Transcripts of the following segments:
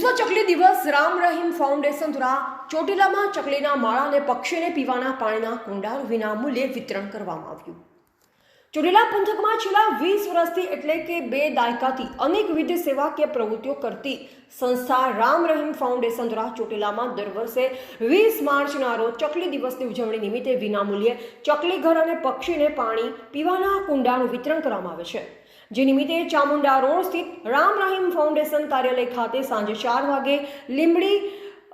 વિશ્વ ચકલી દિવસ રામ રહીમ ફાઉન્ડેશન દ્વારા ચોટીલામાં ચકલીના માળા અને પક્ષીને પીવાના પાણીના કુંડા વિનામૂલ્યે વિતરણ કરવામાં આવ્યું। ચોટીલા પંથકમાં છેલ્લા 20 વર્ષથી એટલે કે 2 દાયકાથી અનેકવિધ સેવાકીય પ્રવૃત્તિઓ કરતી સંસ્થા રામ રહીમ ફાઉન્ડેશન દ્વારા ચોટીલામાં દર વર્ષે 20 માર્ચના રોજ ચકલી દિવસની ઉજવણી નિમિત્તે વિનામૂલ્યે ચકલી ઘર અને પક્ષીને પાણી પીવાના કુંડાનું વિતરણ કરવામાં આવે છે। જે નિમિત્તે ચામુંડા રોડ સ્થિત રામ રહીમ ફાઉન્ડેશન કાર્યાલય ખાતે સાંજે 4 વાગે લીંબડી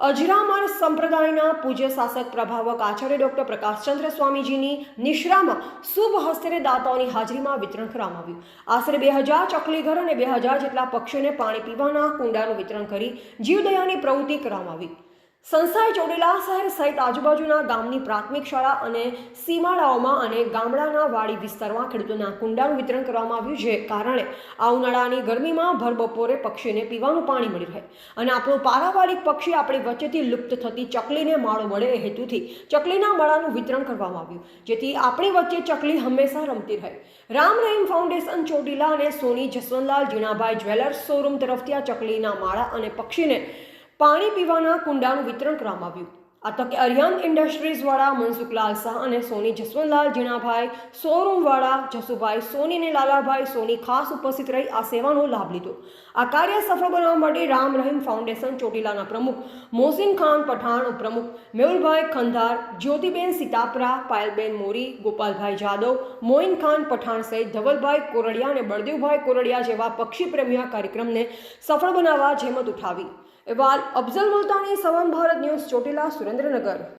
અજરામર સંપ્રદાયના પૂજ્ય શાસક પ્રભાવક આચાર્ય ડૉક્ટર પ્રકાશચંદ્ર સ્વામીજીની નિશ્રામાં શુભ હસ્તે દાતાઓની હાજરીમાં વિતરણ કરવામાં આવ્યું। આશરે 2000 ચકલી ઘર અને 2000 જેટલા પક્ષીઓને પાણી પીવાના કુંડાનું વિતરણ કરી જીવદયાની પ્રવૃત્તિ કરવામાં આવી। સંસ્થાએ ચોટીલા શહેર સહિત આજુબાજુના ગામની પ્રાથમિક શાળા અને સીમાડાઓમાં અને ગામડાના વાડી વિસ્તારમાં ખેડૂતોના કુંડાનું વિતરણ કરવામાં આવ્યું, જે કારણે આ ઉનાળાની ગરમીમાં ભર બપોરે પક્ષીને પીવાનું પાણી મળી રહે અને આપણું પારિવારિક પક્ષી આપણી વચ્ચેથી લુપ્ત થતી ચકલીને માળો મળે એ હેતુથી ચકલીના માળાનું વિતરણ કરવામાં આવ્યું, જેથી આપણી વચ્ચે ચકલી હંમેશા રમતી રહે। રામ રહીમ ફાઉન્ડેશન ચોટીલા અને સોની જસવંતલાલ જીણાભાઈ જ્વેલર્સ શોરૂમ તરફથી આ ચકલીના માળા અને પક્ષીને પાણી પીવાના કુંડાનું વિતરણ કરવામાં આવ્યું। આ તકે અરિયન ઇન્ડસ્ટ્રીઝવાળા મનસુખલાલ શાહ અને સોની જસવંતલાલ જીણાભાઈ શોરૂમવાળા જસુભાઈ સોની અને લાલાભાઈ સોની ખાસ ઉપસ્થિત રહી આ સેવાનો લાભ લીધો। આ કાર્ય સફળ બનાવવા માટે રામ રહીમ ફાઉન્ડેશન ચોટીલાના પ્રમુખ મોહસિન ખાન પઠાણ, ઉપપ્રમુખ મેહુલભાઈ ખંધાર, જ્યોતિબેન સીતાપરા, પાયલબેન મોરી, ગોપાલભાઈ જાદવ, મોઇન ખાન પઠાણ સહિત ધવલભાઈ કોરડિયા અને બળદેવભાઈ કોરડિયા જેવા પક્ષી પ્રેમીઓ કાર્યક્રમને સફળ બનાવવા જહેમત ઉઠાવી। અહેવાલ અફઝલ મુલ્તાની, સવન ભારત ન્યૂઝ, ચોટીલા, સુરેન્દ્રનગર।